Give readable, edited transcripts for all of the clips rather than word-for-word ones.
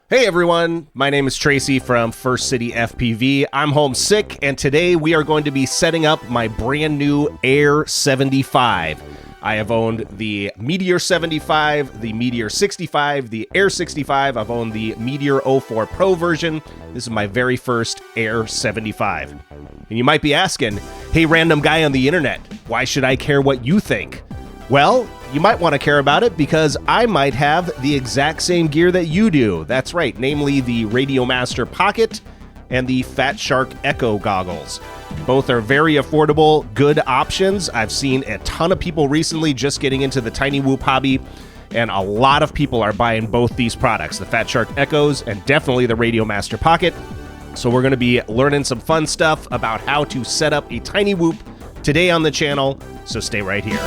Hey everyone, my name is Tracy from First City FPV. I'm homesick, and today we are going to be setting up my brand new Air 75. I have owned the Meteor 75, the Meteor 65, the Air 65. I've owned the Meteor 04 Pro version. This is my very first Air 75. And you might be asking, hey random guy on the internet, why should I care what you think? Well, you might want to care about it because I might have the exact same gear that you do. That's right, namely the Radiomaster Pocket and the Fatshark Echo Goggles. Both are very affordable, good options. I've seen a ton of people recently just getting into the tiny whoop hobby, and a lot of people are buying both these products, the Fatshark Echoes and definitely the Radiomaster Pocket. So we're going to be learning some fun stuff about how to set up a tiny whoop today on the channel, so stay right here.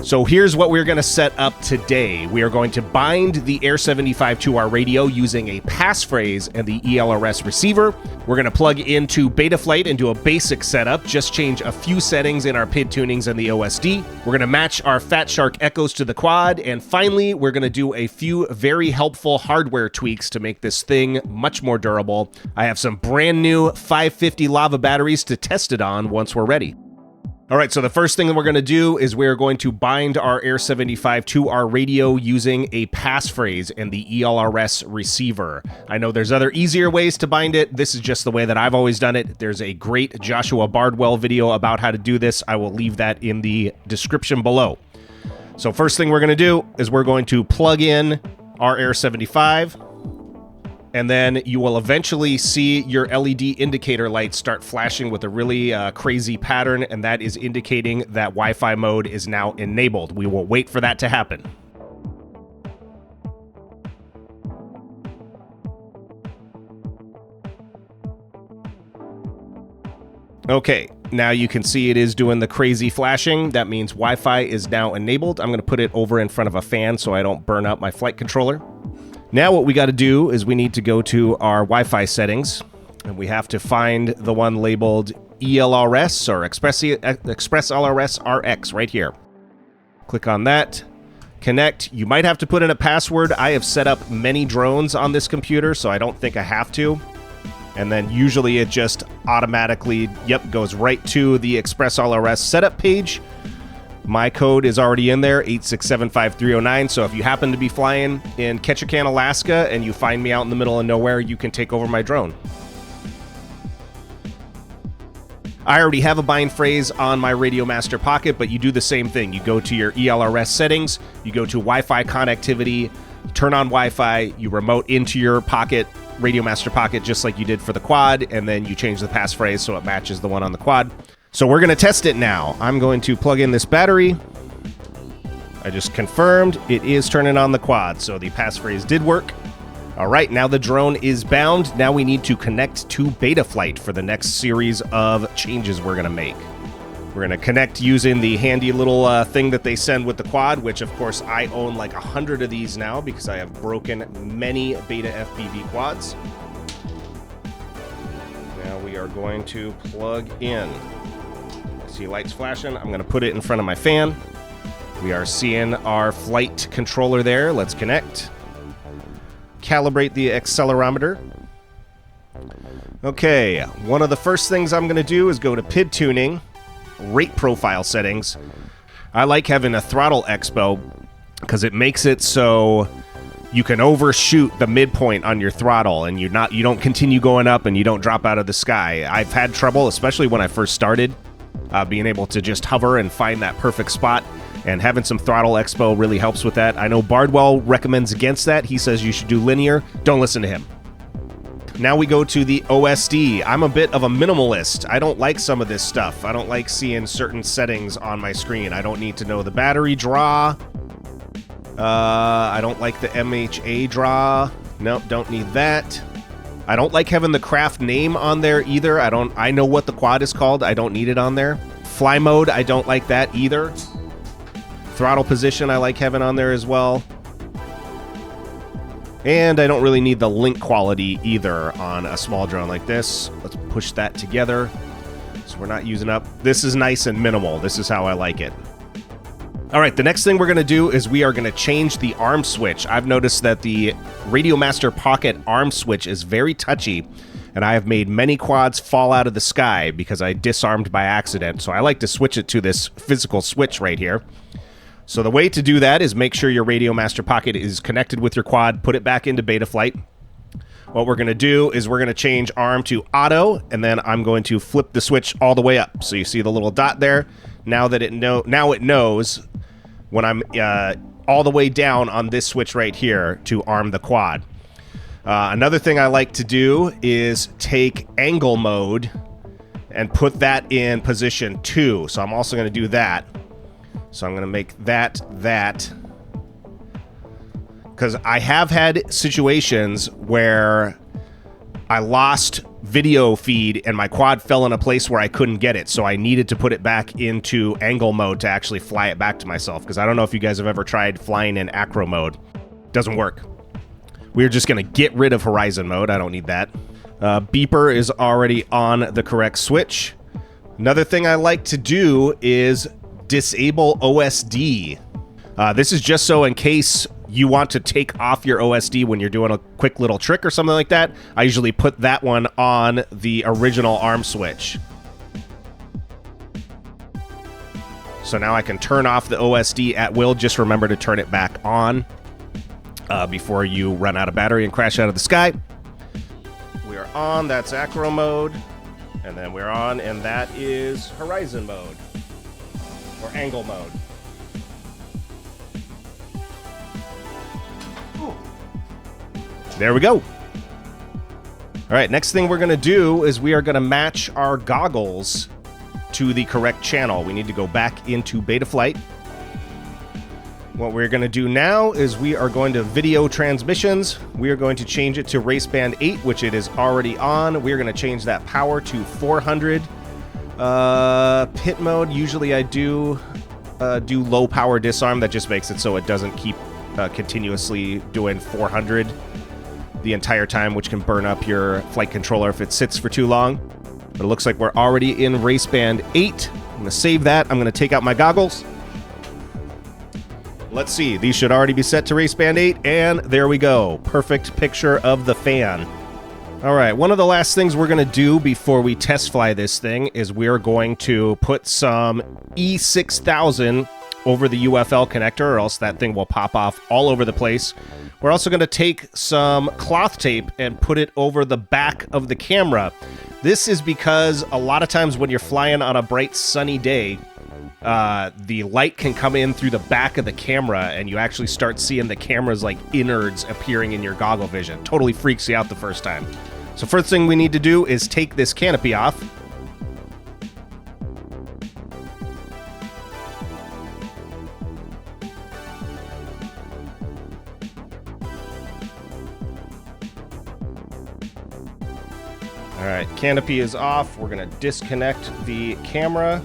So here's what we're going to set up today. We are going to bind the Air 75 to our radio using a passphrase and the ELRS receiver. We're going to plug into Betaflight and do a basic setup, just change a few settings in our PID tunings and the OSD. We're going to match our Fatshark Echoes to the quad, and finally, we're going to do a few very helpful hardware tweaks to make this thing much more durable. I have some brand new 550 lava batteries to test it on once we're ready. All right, so the first thing that we're going to do is we're going to bind our Air 75 to our radio using a passphrase and the ELRS receiver. I know there's other easier ways to bind it. This is just the way that I've always done it. There's a great Joshua Bardwell video about how to do this. I will leave that in the description below. So first thing we're going to do is we're going to plug in our Air 75. And then you will eventually see your LED indicator lights start flashing with a really crazy pattern, and that is indicating that Wi-Fi mode is now enabled. We will wait for that to happen. Okay, now you can see it is doing the crazy flashing. That means Wi-Fi is now enabled. I'm going to put it over in front of a fan so I don't burn up my flight controller. Now what we got to do is we need to go to our Wi-Fi settings, and we have to find the one labeled ELRS or Express LRS RX right here. Click on that, connect. You might have to put in a password. I have set up many drones on this computer, so I don't think I have to. And then usually it just automatically, goes right to the Express LRS setup page. My code is already in there, 8675309, so if you happen to be flying in Ketchikan, Alaska, and you find me out in the middle of nowhere, you can take over my drone. I already have a bind phrase on my Radiomaster Pocket, but you do the same thing. You go to your ELRS settings, you go to Wi-Fi connectivity, turn on Wi-Fi, you remote into your Pocket, Radiomaster Pocket, just like you did for the quad, and then you change the passphrase so it matches the one on the quad. So we're going to test it now. I'm going to plug in this battery. I just confirmed it is turning on the quad, so the passphrase did work. All right, now the drone is bound. Now we need to connect to Betaflight for the next series of changes we're going to make. We're going to connect using the handy little thing that they send with the quad, which of course I own like 100 of these now because I have broken many Betafpv quads. Now we are going to plug in. See lights flashing. I'm going to put it in front of my fan. We are seeing our flight controller there. Let's connect. Calibrate the accelerometer. Okay, one of the first things I'm going to do is go to PID tuning, rate profile settings. I like having a throttle Expo because it makes it so you can overshoot the midpoint on your throttle and you don't continue going up and you don't drop out of the sky. I've had trouble, especially when I first started, being able to just hover and find that perfect spot, and having some throttle Expo really helps with that. I know Bardwell recommends against that. He says you should do linear. Don't listen to him. Now we go to the OSD. I'm a bit of a minimalist. I don't like some of this stuff. I don't like seeing certain settings on my screen. I don't need to know the battery draw. I don't like the MHA draw. Nope, don't need that. I don't like having the craft name on there either. I know what the quad is called. I don't need it on there. Fly mode, I don't like that either. Throttle position, I like having on there as well. And I don't really need the link quality either on a small drone like this. Let's push that together. So So we're not using up. This is nice and minimal. This is how I like it. All right, the next thing we're going to do is we are going to change the arm switch. I've noticed that the Radiomaster Pocket arm switch is very touchy, and I have made many quads fall out of the sky because I disarmed by accident. So I like to switch it to this physical switch right here. So the way to do that is make sure your Radiomaster Pocket is connected with your quad, put it back into beta flight. What we're going to do is we're going to change arm to auto, and then I'm going to flip the switch all the way up. So you see the little dot there. Now it knows when I'm all the way down on this switch right here to arm the quad. Another thing I like to do is take angle mode and put that in position 2. So I'm also going to do that. So I'm going to make that. Because I have had situations where I lost video feed and my quad fell in a place where I couldn't get it, so I needed to put it back into angle mode to actually fly it back to myself, because I don't know if you guys have ever tried flying in acro mode. Doesn't work. We're just going to get rid of horizon mode. I don't need that. Beeper is already on the correct switch. Another thing I like to do is disable OSD. This is just so in case you want to take off your OSD when you're doing a quick little trick or something like that. I usually put that one on the original arm switch. So now I can turn off the OSD at will. Just remember to turn it back on before you run out of battery and crash out of the sky. We are on, that's acro mode. And then we're on, and that is horizon mode. Or angle mode. There we go. All right, next thing we're going to do is we are going to match our goggles to the correct channel. We need to go back into beta flight. What we're going to do now is we are going to video transmissions. We are going to change it to race band 8, which it is already on. We're going to change that power to 400. Pit mode, usually I do low power disarm. That just makes it so it doesn't keep continuously doing 400 the entire time, which can burn up your flight controller if it sits for too long. But it looks like we're already in race band 8. I'm going to save that. I'm going to take out my goggles. Let's see. These should already be set to race band 8, and there we go. Perfect picture of the fan. All right, one of the last things we're going to do before we test fly this thing is we're going to put some E6000 over the UFL connector, or else that thing will pop off all over the place. We're also going to take some cloth tape and put it over the back of the camera. This is because a lot of times when you're flying on a bright sunny day, the light can come in through the back of the camera, and you actually start seeing the camera's like innards appearing in your goggle vision. Totally freaks you out the first time. So first thing we need to do is take this canopy off. All right, canopy is off. We're going to disconnect the camera.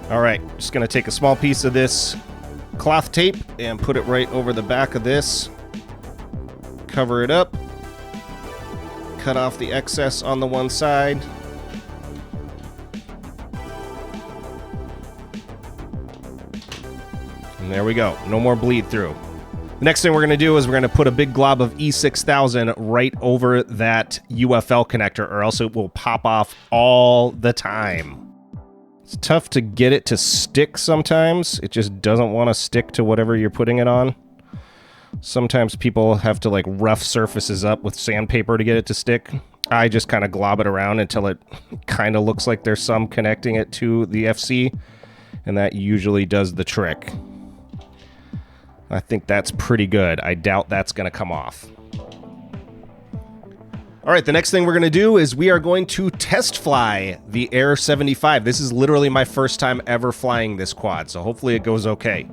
All right, just going to take a small piece of this cloth tape and put it right over the back of this. Cover it up. Cut off the excess on the one side. And there we go. No more bleed through. The next thing we're going to do is we're going to put a big glob of E6000 right over that UFL connector, or else it will pop off all the time. It's tough to get it to stick sometimes. It just doesn't want to stick to whatever you're putting it on. Sometimes people have to like rough surfaces up with sandpaper to get it to stick. I just kind of glob it around until it kind of looks like there's some connecting it to the FC, and that usually does the trick. I think that's pretty good. I doubt that's going to come off. All right, the next thing we're going to do is we are going to test fly the Air65. This is literally my first time ever flying this quad, so hopefully it goes okay.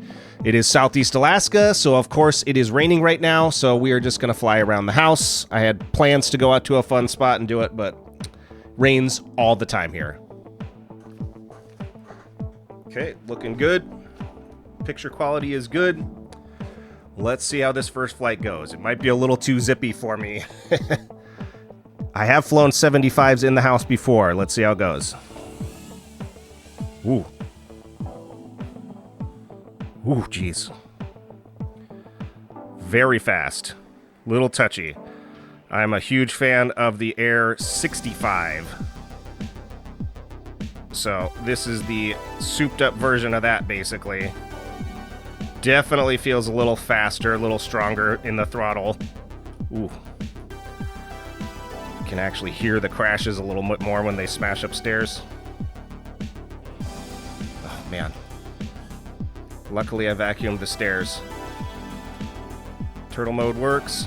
It is Southeast Alaska, so of course it is raining right now, so we are just going to fly around the house. I had plans to go out to a fun spot and do it, but rains all the time here. Okay, looking good. Picture quality is good. Let's see how this first flight goes. It might be a little too zippy for me. I have flown 75s in the house before. Let's see how it goes. Ooh. Ooh, jeez. Very fast. Little touchy. I'm a huge fan of the Air65. So this is the souped up version of that, basically. Definitely feels a little faster, a little stronger in the throttle. Ooh. You can actually hear the crashes a little bit more when they smash upstairs. Oh, man. Luckily, I vacuumed the stairs. Turtle mode works.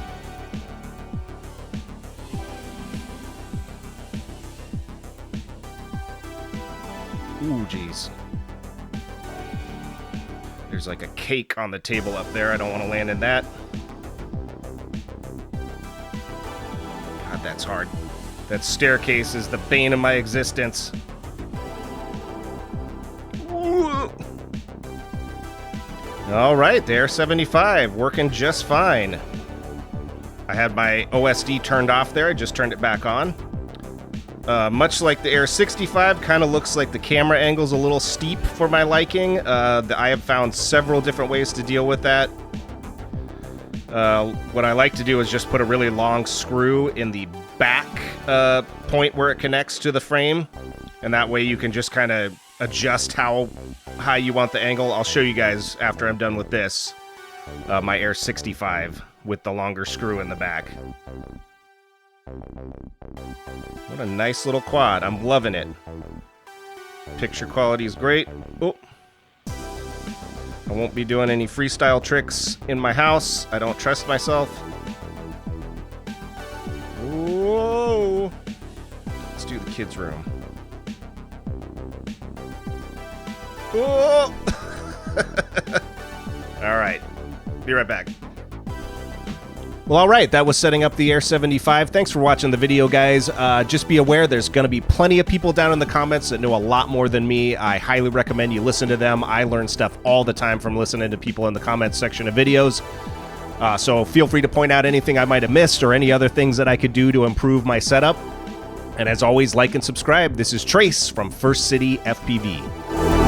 Ooh, jeez. There's like a cake on the table up there. I don't want to land in that. God, that's hard. That staircase is the bane of my existence. Ooh. All right, the Air75 working just fine. I had my OSD turned off there. I just turned it back on. Much like the Air65, kind of looks like the camera angle's a little steep for my liking. I have found several different ways to deal with that. What I like to do is just put a really long screw in the back point where it connects to the frame, and that way you can just kind of adjust how high you want the angle. I'll show you guys after I'm done with this, my Air65 with the longer screw in the back. What a nice little quad. I'm loving it. Picture quality is great. Oh. I won't be doing any freestyle tricks in my house. I don't trust myself. Whoa. Let's do the kids' room. Whoa. All right. Be right back. Well, all right, that was setting up the Air75. Thanks for watching the video, guys. Just be aware there's going to be plenty of people down in the comments that know a lot more than me. I highly recommend you listen to them. I learn stuff all the time from listening to people in the comments section of videos. So feel free to point out anything I might have missed or any other things that I could do to improve my setup. And as always, like and subscribe. This is Trace from First City FPV.